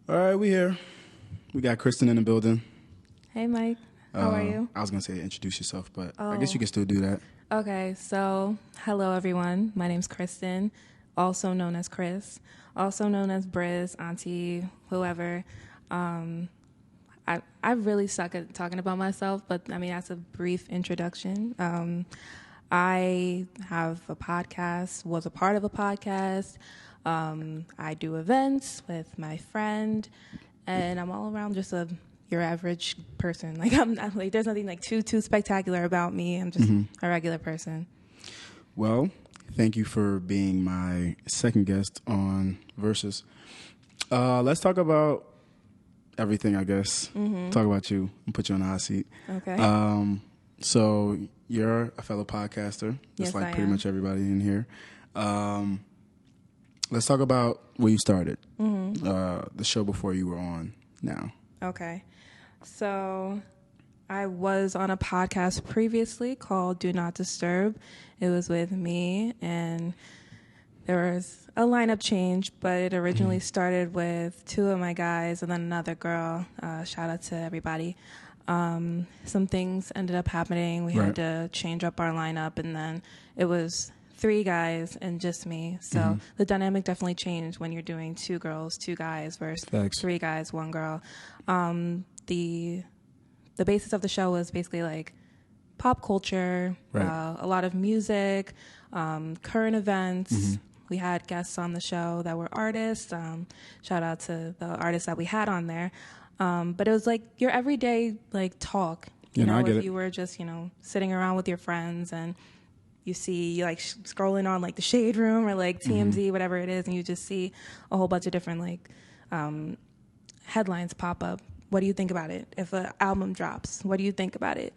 All right, we here. We got Kristen in the building. Hey, Mike. How are you? I was going to say introduce yourself, but I guess you can still do that. Okay, so hello, everyone. My name's Kristen, also known as Kris, also known as Briz, Auntie, whoever. I really suck at talking about myself, but I mean, that's a brief introduction. I have a podcast, was a part of a podcast. I do events with my friend, and I'm all around just your average person. Like I'm not, like there's nothing like too spectacular about me. I'm just a regular person. Well, thank you for being my second guest on Versus. Let's talk about everything, I guess. Talk about you and put you on the hot seat. Okay. So you're a fellow podcaster, just Yes, like I pretty am. much everybody in here. Let's talk about where you started, the show before you were on now. Okay. So I was on a podcast previously called Do Not Disturb. It was with me, and there was a lineup change, but it originally started with two of my guys and then another girl. Shout out to everybody. Some things ended up happening. We had to change up our lineup, and then it was 3 guys and just me. So the dynamic definitely changed when you're doing 2 girls, 2 guys versus Facts. 3 guys, 1 girl. The basis of the show was basically like pop culture, a lot of music, current events. We had guests on the show that were artists. Shout out to the artists that we had on there. But it was like your everyday like talk. You know, I get if it. you were just, sitting around with your friends and you see like scrolling on like the Shade Room or like TMZ, whatever it is, and you just see a whole bunch of different like headlines pop up. What do you think about it? If an album drops, what do you think about it?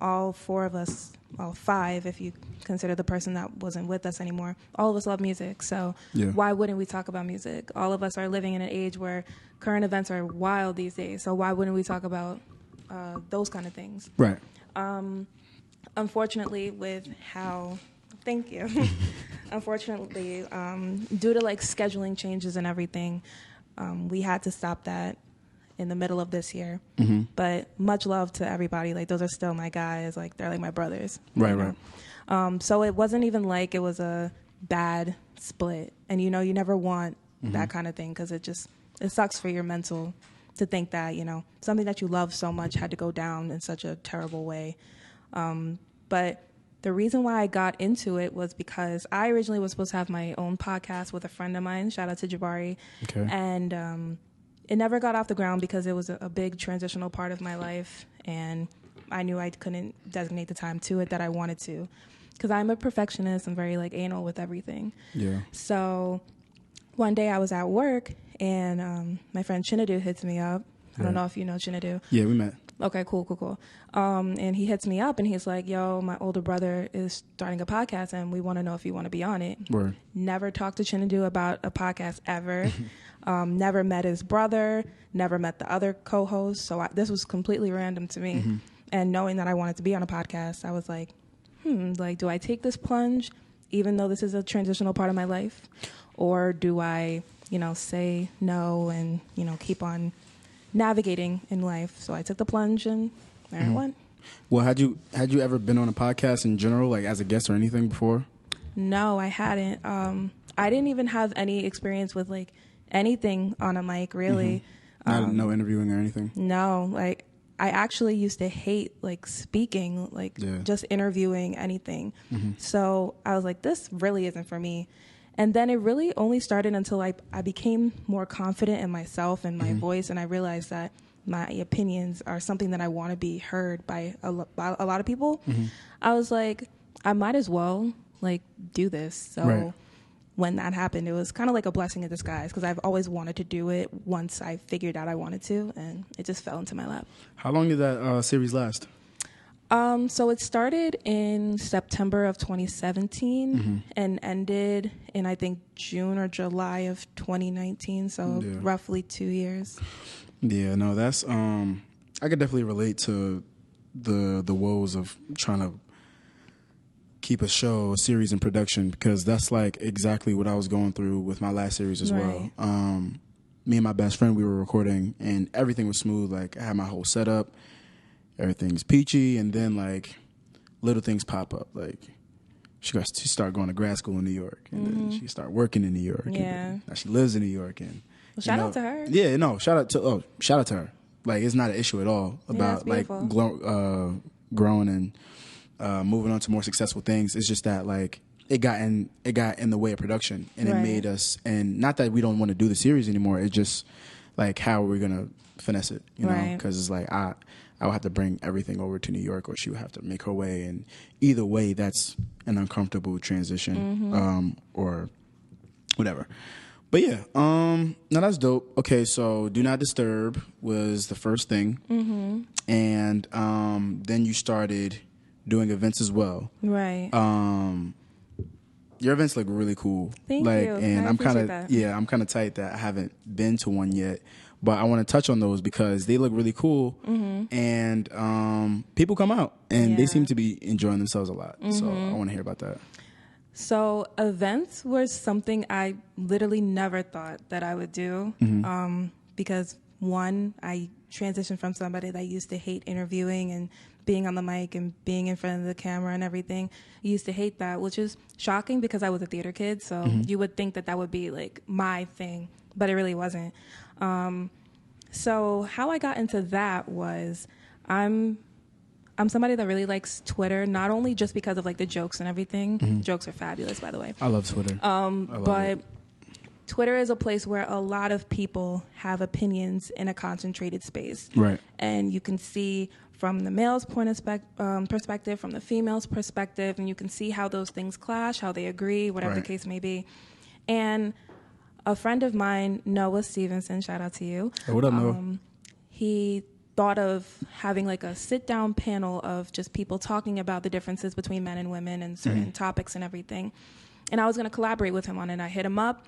All 4 of us, well, 5 if you consider the person that wasn't with us anymore, all of us love music. So why wouldn't we talk about music? All of us are living in an age where current events are wild these days. So why wouldn't we talk about those kind of things? Right. Unfortunately, thank you. Unfortunately, due to like scheduling changes and everything, we had to stop that in the middle of this year. But much love to everybody. Like those are still my guys. Like they're like my brothers. Right. So it wasn't even like it was a bad split. And you never want that kind of thing because it sucks for your mental to think that, something that you love so much had to go down in such a terrible way. But the reason why I got into it was because I originally was supposed to have my own podcast with a friend of mine. Shout out to Jabari. Okay. And it never got off the ground because it was a big transitional part of my life. And I knew I couldn't designate the time to it that I wanted to. Because I'm a perfectionist. I'm very like anal with everything. Yeah. So one day I was at work and my friend Chinadu hits me up. I don't know if you know Chinadu. Yeah, we met. Okay, cool. And he hits me up and he's like, yo, my older brother is starting a podcast and we want to know if you want to be on it. Word. Never talked to Chinadu about a podcast ever. Never met his brother, never met the other co-host. So this was completely random to me. And knowing that I wanted to be on a podcast, I was like, do I take this plunge even though this is a transitional part of my life? Or do I, say no and, keep on navigating in life? So I took the plunge and there I went. Well, had you ever been on a podcast in general, like as a guest or anything before? No, I hadn't. I didn't even have any experience with like anything on a mic, really. No interviewing or anything? No, like I actually used to hate like speaking, like just interviewing anything. So I was like, this really isn't for me. And then it really only started until I became more confident in myself and my voice, and I realized that my opinions are something that I want to be heard by a lot of people. I was like, I might as well like do this. So when that happened, it was kind of like a blessing in disguise because I've always wanted to do it once I figured out I wanted to, and it just fell into my lap. How long did that series last? So it started in September of 2017 and ended in, I think, June or July of 2019. So roughly 2 years. Yeah, no, that's, I could definitely relate to the woes of trying to keep a series in production, because that's like exactly what I was going through with my last series as well. me and my best friend, we were recording, and everything was smooth. Like, I had my whole setup, everything's peachy, and then like little things pop up. Like, she started going to grad school in New York, and then she started working in New York. Yeah. And now she lives in New York, and shout out to her. Yeah, no, shout out to her. Like, it's not an issue at all about like growing and moving on to more successful things. It's just that like it got in the way of production, and it made us. And not that we don't want to do the series anymore. It's just like, how are we gonna finesse it? You know, because it's like I would have to bring everything over to New York, or she would have to make her way. And either way, that's an uncomfortable transition, or whatever. But yeah, no, that's dope. Okay, so Do Not Disturb was the first thing, and then you started doing events as well. Right. Your events look really cool. Thank you. And I'm kind of tight that I haven't been to one yet, but I want to touch on those because they look really cool, and people come out and they seem to be enjoying themselves a lot. So I want to hear about that. So events were something I literally never thought that I would do, because one, I transitioned from somebody that used to hate interviewing and being on the mic and being in front of the camera and everything. I used to hate that, which is shocking because I was a theater kid. So you would think that would be like my thing, but it really wasn't. So how I got into that was I'm somebody that really likes Twitter, not only just because of like the jokes and everything. Jokes are fabulous, by the way. I love Twitter. But Twitter is a place where a lot of people have opinions in a concentrated space. Right. And you can see from the male's perspective, from the female's perspective, and you can see how those things clash, how they agree, whatever the case may be. And a friend of mine, Noah Stevenson, shout out to you. Hey, what up, Noah? He thought of having like a sit-down panel of just people talking about the differences between men and women and certain topics and everything. And I was going to collaborate with him on it. I hit him up,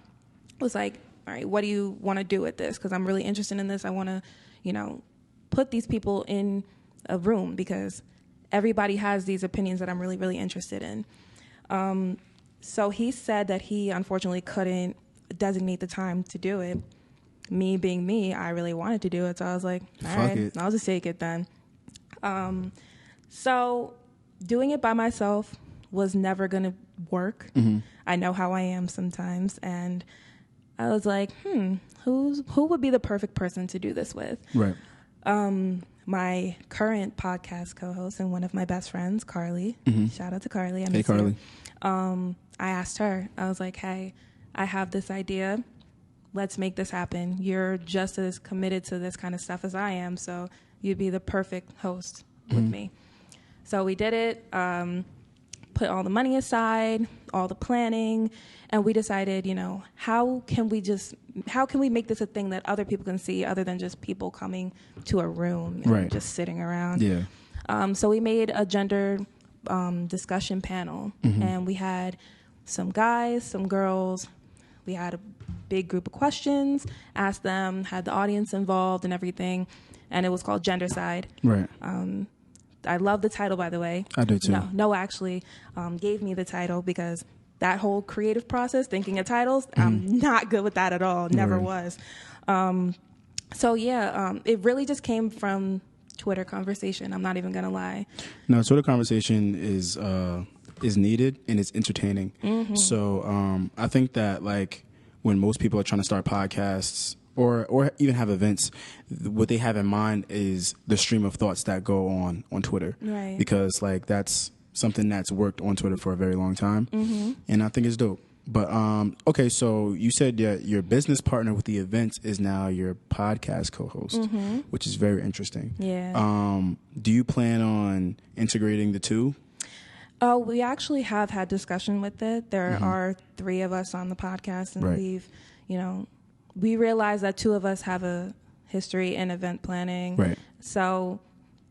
was like, all right, what do you want to do with this? Because I'm really interested in this. I want to, put these people in a room because everybody has these opinions that I'm really, really interested in. So he said that he unfortunately couldn't designate the time to do it. Me being me, I really wanted to do it. So I was like, all right, I'll just take it then. So doing it by myself was never going to work. I know how I am sometimes. And I was like, who would be the perfect person to do this with? Right. My current podcast co-host and one of my best friends, Carly. Shout out to Carly. Hey, Carly. I asked her, I was like, hey, I have this idea. Let's make this happen. You're just as committed to this kind of stuff as I am, so you'd be the perfect host with me. So we did it, put all the money aside, all the planning, and we decided, how can we make this a thing that other people can see other than just people coming to a room and just sitting around? Yeah. So we made a gender discussion panel, and we had some guys, some girls. We had a big group of questions, asked them, had the audience involved and everything, and it was called Gendercide. Right. I love the title, by the way. I do too. No, actually gave me the title because that whole creative process, thinking of titles, I'm not good with that at all. Never was. So yeah, it really just came from Twitter conversation. I'm not even gonna lie. No, Twitter conversation is needed and it's entertaining. So I think that like when most people are trying to start podcasts or even have events, what they have in mind is the stream of thoughts that go on Twitter. Right. Because like that's something that's worked on Twitter for a very long time. And I think it's dope. But okay, so you said that your business partner with the events is now your podcast co-host, which is very interesting. Yeah. Do you plan on integrating the two? Oh, we actually have had discussion with it. There are 3 of us on the podcast, and we've, we realize that 2 of us have a history in event planning. Right. So,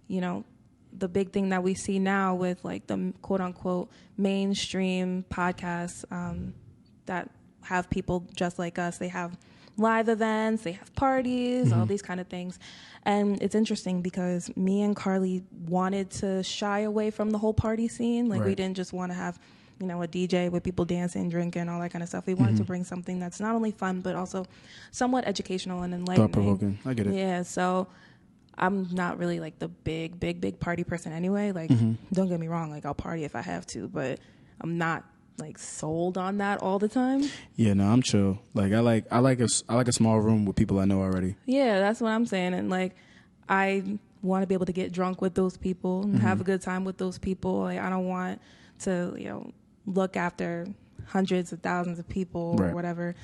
the big thing that we see now with like the quote unquote mainstream podcasts that have people just like us, they have live events, they have parties, all these kind of things. And it's interesting because me and Carly wanted to shy away from the whole party scene. Like we didn't just want to have, you know, a DJ with people dancing, drinking, all that kind of stuff. We wanted to bring something that's not only fun, but also somewhat educational and enlightening. Thought-provoking. I get it. Yeah, so I'm not really like the big party person anyway. Like, don't get me wrong, like I'll party if I have to, but I'm not like sold on that all the time. Yeah, no, I'm chill. Like I like a small room with people I know already. Yeah, that's what I'm saying. And like I want to be able to get drunk with those people and have a good time with those people. Like I don't want to, you know, look after hundreds of thousands of people or whatever.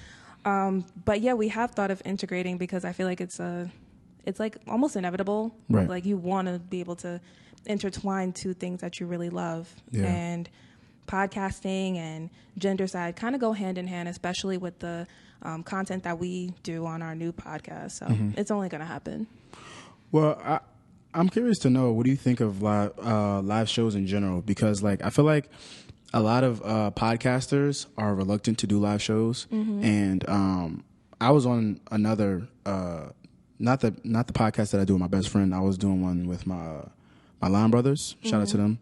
But yeah, we have thought of integrating because I feel like it's like almost inevitable. Right. Like you want to be able to intertwine two things that you really love. Yeah. And podcasting and gender side kind of go hand in hand, especially with the content that we do on our new podcast. So it's only going to happen. Well, I'm curious to know, what do you think of live shows in general? Because like I feel like a lot of podcasters are reluctant to do live shows, and I was on another not the podcast that I do with my best friend. I was doing one with my Line brothers. Shout out to them.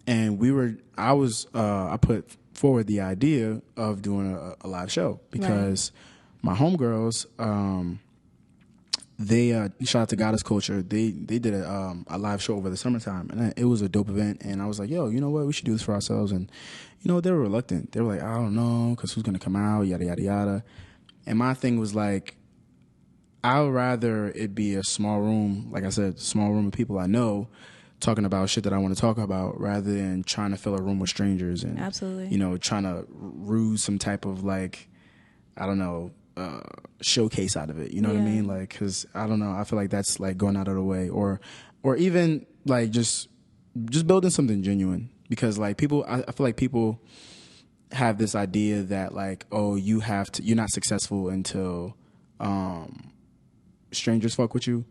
And I put forward the idea of doing a live show because my homegirls, they shout out to Goddess Culture. They did a live show over the summertime, and it was a dope event. And I was like, yo, you know what? We should do this for ourselves. And you know, they were reluctant. They were like, I don't know, because who's gonna come out? Yada yada yada. And my thing was like, I would rather it be a small room, like I said, small room of people I know, talking about shit that I want to talk about, rather than trying to fill a room with strangers and, absolutely, you know, trying to ruse some type of like, I don't know, showcase out of it. You know what I mean? Like, because I don't know, I feel like that's like going out of the way, or even like just building something genuine. Because like people, I feel like people have this idea that like, oh, you're not successful until strangers fuck with you,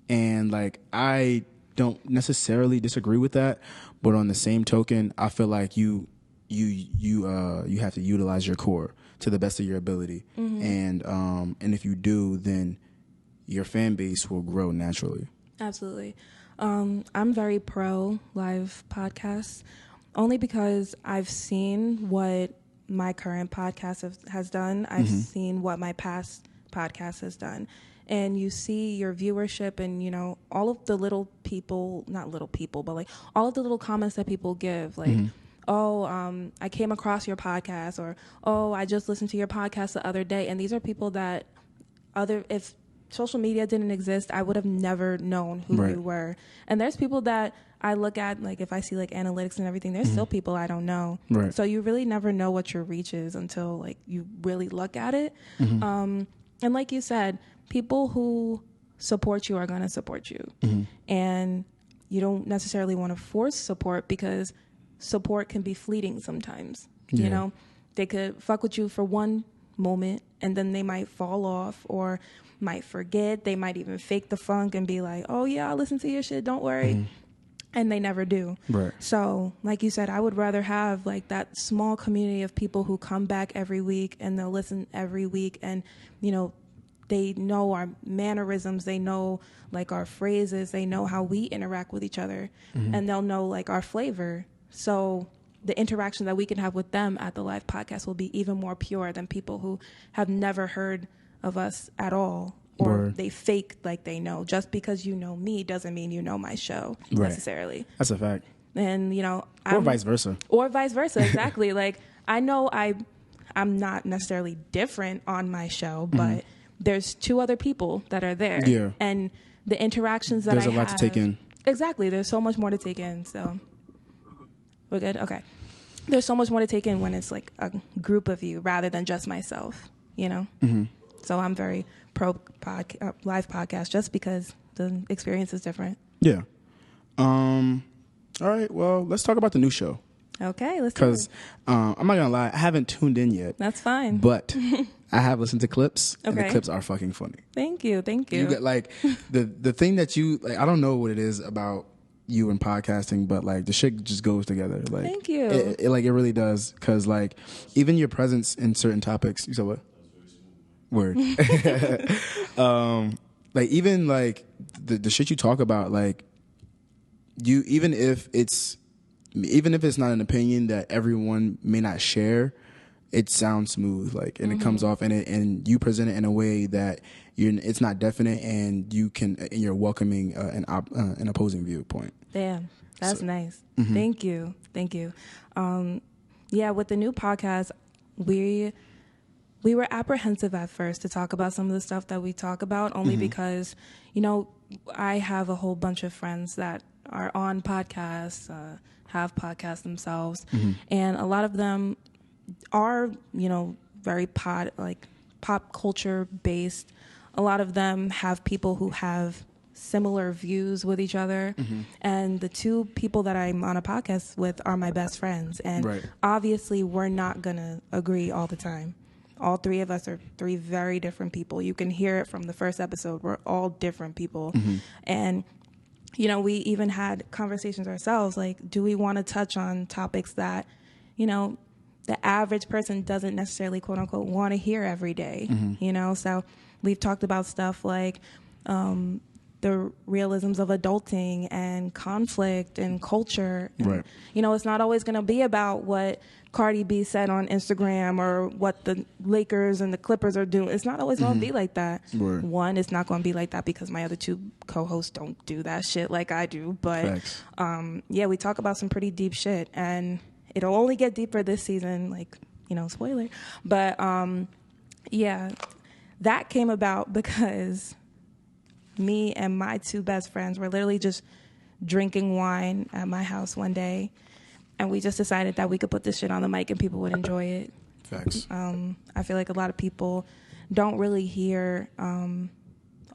and like I don't necessarily disagree with that, but on the same token, I feel like you have to utilize your core to the best of your ability, and if you do, then your fan base will grow naturally. Absolutely. I'm very pro live podcasts, only because I've seen what my current podcast has done. I've seen what my past podcast has done. And you see your viewership and, you know, all of the little people, not little people, but like all of the little comments that people give, like, I came across your podcast, or, oh, I just listened to your podcast the other day. And these are people that if social media didn't exist, I would have never known who you were. And there's people that I look at, like if I see like analytics and everything, there's still people I don't know. Right. So you really never know what your reach is until like you really look at it. And like you said, people who support you are going to support you. And you don't necessarily want to force support, because support can be fleeting sometimes. You know, they could fuck with you for one moment and then they might fall off or might forget. They might even fake the funk and be like, oh yeah, I'll listen to your shit, don't worry. And they never do. Right. So like you said, I would rather have like that small community of people who come back every week and they'll listen every week, and you know, they know our mannerisms, they know like our phrases, they know how we interact with each other, and they'll know like our flavor. So the interaction that we can have with them at the live podcast will be even more pure than people who have never heard of us at all, or they fake like they know. Just because you know me doesn't mean you know my show necessarily. That's a fact. And you know, or vice versa. Or vice versa, exactly. Like I know I'm not necessarily different on my show, but there's two other people that are there. Yeah. And the interactions that there's a lot to take in. Exactly. There's so much more to take in. So we're good. Okay. There's so much more to take in when it's like a group of you rather than just myself, you know? So I'm very pro live podcast just because the experience is different. Yeah. All right. Well, let's talk about the new show. Okay, let's do it. Because I'm not going to lie, I haven't tuned in yet. That's fine. But I have listened to clips, and the clips are fucking funny. Thank you. You get like the thing that you like. I don't know what it is about you and podcasting, but like the shit just goes together. Like, thank you. It like it really does. Because like even your presence in certain topics. You said what? Word. Like even like the shit you talk about, like you, even if it's even if it's not an opinion that everyone may not share, it sounds smooth, like, and it comes off, and you present it in a way that it's not definite, and you're welcoming an opposing viewpoint. Damn, that's nice. Thank you. Yeah, with the new podcast, we were apprehensive at first to talk about some of the stuff that we talk about, only because, I have a whole bunch of friends that are on podcasts, have podcasts themselves, and a lot of them are, very pop culture based. A lot of them have people who have similar views with each other. And the two people that I'm on a podcast with are my best friends. And obviously we're not going to agree all the time. All three of us are three very different people. You can hear it from the first episode. We're all different people. And, we even had conversations ourselves, like, do we want to touch on topics that, the average person doesn't necessarily, quote unquote, want to hear every day, So we've talked about stuff like the realisms of adulting and conflict and culture. And, it's not always going to be about what Cardi B said on Instagram or what the Lakers and the Clippers are doing. It's not always going to be like that. One, it's not going to be like that because my other two co-hosts don't do that shit like I do. But we talk about some pretty deep shit, and it'll only get deeper this season, like, spoiler. But that came about because me and my two best friends were literally just drinking wine at my house one day, and we just decided that we could put this shit on the mic and people would enjoy it. Facts. I feel like a lot of people don't really hear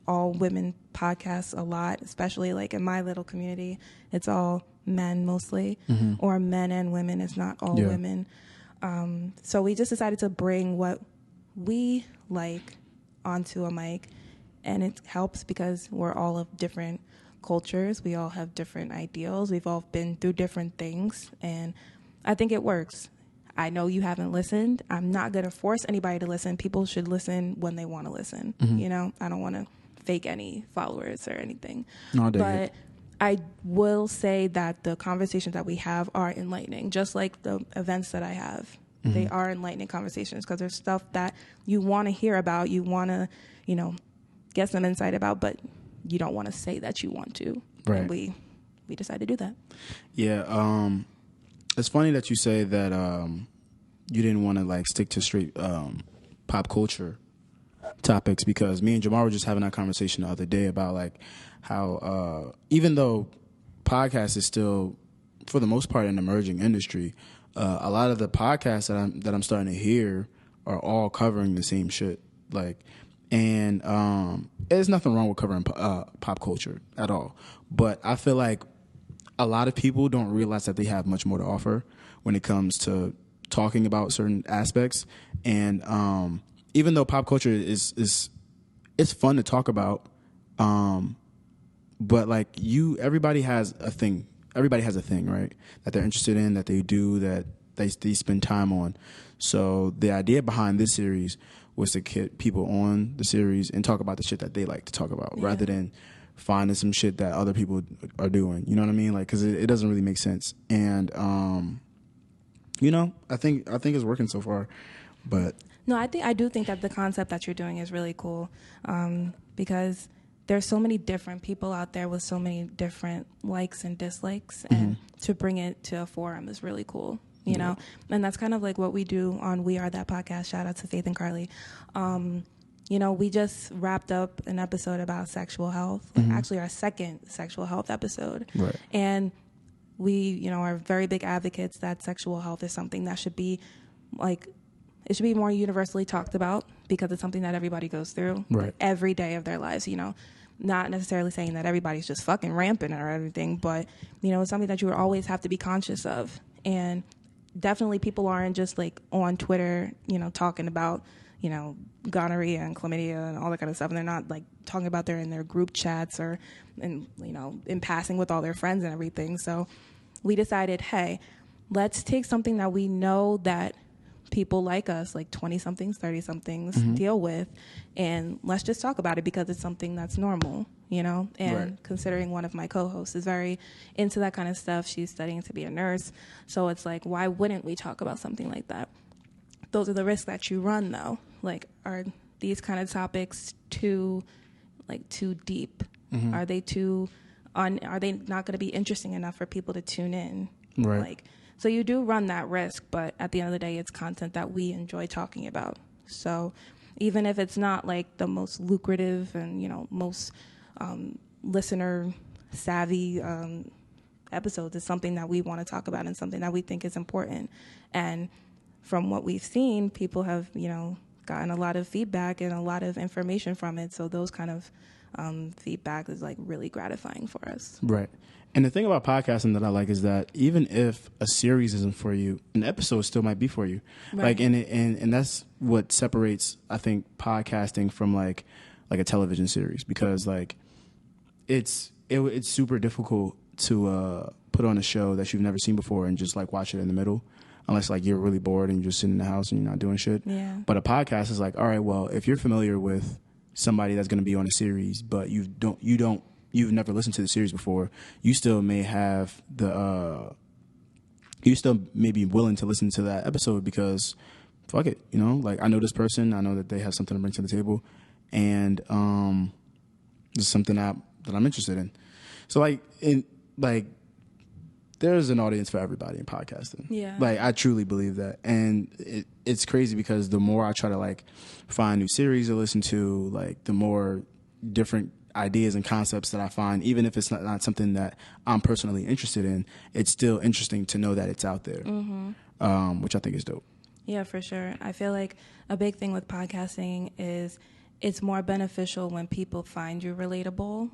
all women podcasts a lot, especially like in my little community. It's all men mostly, or men and women. It's not all women. So we just decided to bring what we like onto a mic, and it helps because we're all of different cultures. We all have different ideals. We've all been through different things, and I think it works. I know you haven't listened. I'm not going to force anybody to listen. People should listen when they want to listen. I don't want to fake any followers or anything. But I will say that the conversations that we have are enlightening, just like the events that I have. They are enlightening conversations because there's stuff that you want to hear about, you want to, get some insight about, but you don't want to say that you want to. Right. And we decided to do that. Yeah. It's funny that you say that you didn't want to stick to straight pop culture topics, because me and Jamar were just having that conversation the other day about how even though podcast is still for the most part an emerging industry, a lot of the podcasts that I'm starting to hear are all covering the same shit. And there's nothing wrong with covering pop culture at all. But I feel like a lot of people don't realize that they have much more to offer when it comes to talking about certain aspects. And even though pop culture is fun to talk about, but everybody has a thing. Everybody has a thing, right? That they're interested in, that they do, that they spend time on. So the idea behind this series was to get people on the series and talk about the shit that they like to talk about, rather than finding some shit that other people are doing. You know what I mean? Because it doesn't really make sense. And I think it's working so far. But no, I do think that the concept that you're doing is really cool, because there's so many different people out there with so many different likes and dislikes, and to bring it to a forum is really cool. You know, and that's kind of like what we do on We Are That Podcast. Shout out to Faith and Carly. We just wrapped up an episode about sexual health, actually our second sexual health episode. Right. And we, are very big advocates that sexual health is something that should be it should be more universally talked about, because it's something that everybody goes through every day of their lives, not necessarily saying that everybody's just fucking rampant or everything, but, it's something that you always have to be conscious of. And definitely people aren't just on Twitter, talking about, gonorrhea and chlamydia and all that kind of stuff. And they're not talking about in their group chats or, in passing with all their friends and everything. So we decided, hey, let's take something that we know that people like us, like 20-somethings, 30-somethings, deal with. And let's just talk about it because it's something that's normal, you know? And considering one of my co-hosts is very into that kind of stuff, she's studying to be a nurse. So it's like, why wouldn't we talk about something like that? Those are the risks that you run, though. Like, are these kind of topics too deep? Are they are they not going to be interesting enough for people to tune in? Right. Like, so you do run that risk, but at the end of the day, it's content that we enjoy talking about. So even if it's not like the most lucrative and, you know, most listener savvy episodes, it's something that we want to talk about and something that we think is important. And from what we've seen, people have, you know, gotten a lot of feedback and a lot of information from it. So those kind of feedback is like really gratifying for us. Right. And the thing about podcasting that I like is that even if a series isn't for you, an episode still might be for you. Right. Like, and that's what separates, I think, podcasting from like a television series, because like it's super difficult to put on a show that you've never seen before and just like watch it in the middle, unless like you're really bored and you're just sitting in the house and you're not doing shit. Yeah. But a podcast is like, all right, well, if you're familiar with somebody that's going to be on a series, but you've never listened to the series before, you still may have you still may be willing to listen to that episode because fuck it, you know, like I know this person, I know that they have something to bring to the table, and this is something that I'm interested in. So there's an audience for everybody in podcasting. Yeah. Like I truly believe that, and it's crazy because the more I try to like find new series to listen to, like the more different ideas and concepts that I find, even if it's not something that I'm personally interested in, it's still interesting to know that it's out there, which I think is dope. Yeah, for sure. I feel like a big thing with podcasting is it's more beneficial when people find you relatable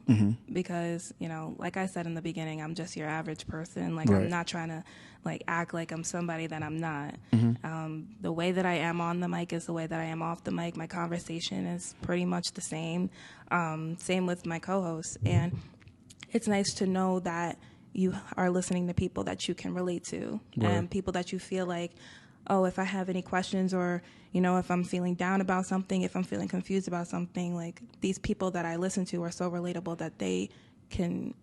because, you know, like I said in the beginning, I'm just your average person. Like, I'm not trying to, like, act like I'm somebody that I'm not. The way that I am on the mic is the way that I am off the mic. My conversation is pretty much the same. Same with my co-hosts. And it's nice to know that you are listening to people that you can relate to and people that you feel like, oh, if I have any questions or, you know, if I'm feeling down about something, if I'm feeling confused about something, like these people that I listen to are so relatable that they can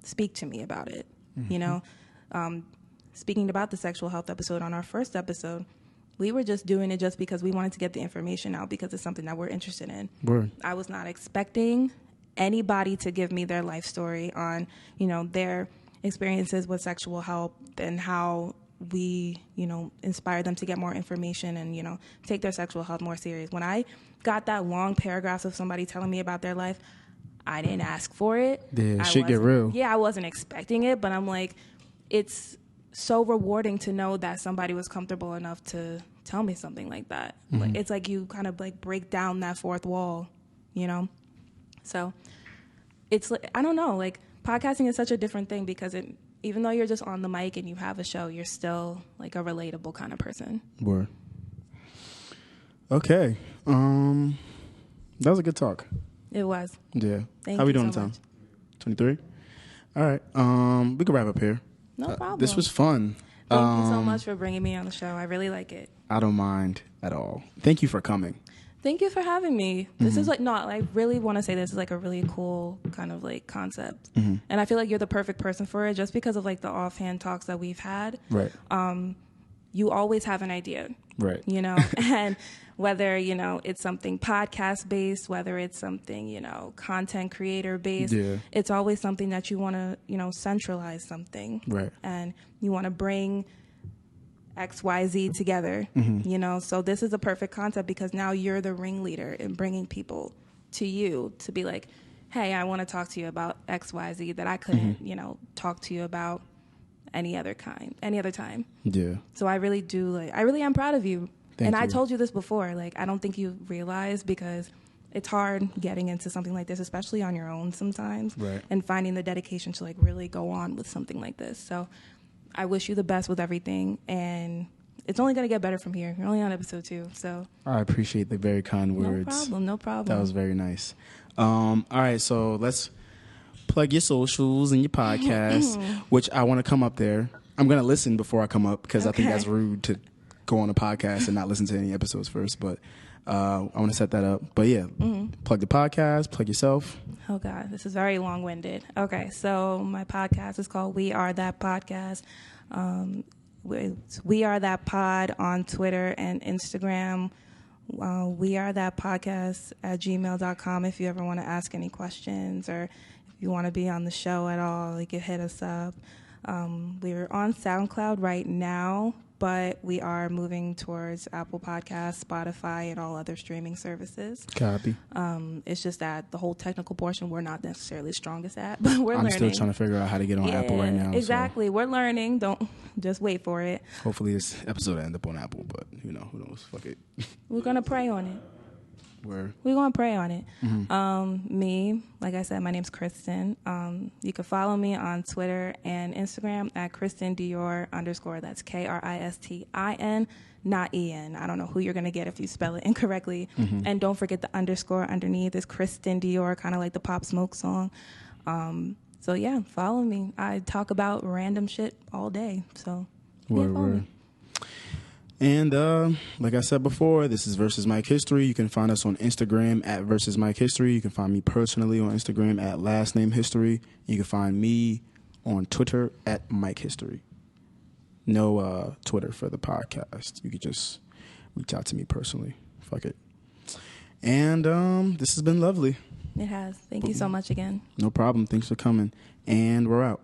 speak to me about it. You know, speaking about the sexual health episode, on our first episode, we were just doing it just because we wanted to get the information out because it's something that we're interested in. I was not expecting anybody to give me their life story on, you know, their experiences with sexual health and how we, you know, inspire them to get more information and, you know, take their sexual health more serious. When I got that long paragraph of somebody telling me about their life, I didn't ask for it. Yeah, shit get real. Yeah, I wasn't expecting it, but I'm like, it's so rewarding to know that somebody was comfortable enough to tell me something like that. Like, it's like you kind of like break down that fourth wall, you know? So it's like, I don't know, like podcasting is such a different thing because even though you're just on the mic and you have a show, you're still like a relatable kind of person. Word. Okay. That was a good talk. It was. Yeah. Thank How we you doing so in time? much. 23? All right. We can wrap up here. No problem. This was fun. Thank you so much for bringing me on the show. I really like it. I don't mind at all. Thank you for coming. Thank you for having me. This is like, no, I really want to say this is like a really cool kind of like concept. And I feel like you're the perfect person for it just because of like the offhand talks that we've had. Right. You always have an idea. Right. You know, and whether, you know, it's something podcast based, whether it's something, you know, content creator based, it's always something that you want to, you know, centralize something. Right. And you want to bring XYZ together, you know, so this is a perfect concept because now you're the ringleader in bringing people to you to be like, hey, I want to talk to you about XYZ that I couldn't, you know, talk to you about any other time. Yeah. So I really am proud of you. Thank you. I told you this before, like, I don't think you realize because it's hard getting into something like this, especially on your own sometimes, and finding the dedication to like really go on with something like this. So I wish you the best with everything, and it's only going to get better from here. You're only on episode 2, so. I appreciate the very kind words. No problem. That was very nice. All right, so let's plug your socials and your podcast, which I want to come up there. I'm going to listen before I come up because I think that's rude to go on a podcast and not listen to any episodes first. But I want to set that up. But yeah, plug the podcast, plug yourself. Oh God, this is very long-winded. Okay, so my podcast is called We Are That Podcast. We Are That Pod on Twitter and Instagram. We Are That Podcast at gmail.com if you ever want to ask any questions or if you want to be on the show at all, you can hit us up. We're on SoundCloud right now, but we are moving towards Apple Podcasts, Spotify, and all other streaming services. Copy. It's just that the whole technical portion we're not necessarily strongest at, but we're learning. I'm still trying to figure out how to get on Apple right now. Exactly. So. We're learning. Don't just wait for it. Hopefully this episode will end up on Apple, but who knows? Fuck it. We're going to pray on it. Word. We're going to pray on it. Me, like I said, my name's Kristen. You can follow me on Twitter and Instagram at Kristen Dior _ That's Kristin, not En. I don't know who you're going to get if you spell it incorrectly. And don't forget the underscore underneath is Kristen Dior, kind of like the Pop Smoke song. So yeah, follow me. I talk about random shit all day. So word, word. And like I said before, this is Versus Mike History. You can find us on Instagram at Versus Mike History. You can find me personally on Instagram at Last Name History. You can find me on Twitter at Mike History. No Twitter for the podcast. You could just reach out to me personally. Fuck it. And this has been lovely. It has. Thank you so much again. No problem. Thanks for coming. And we're out.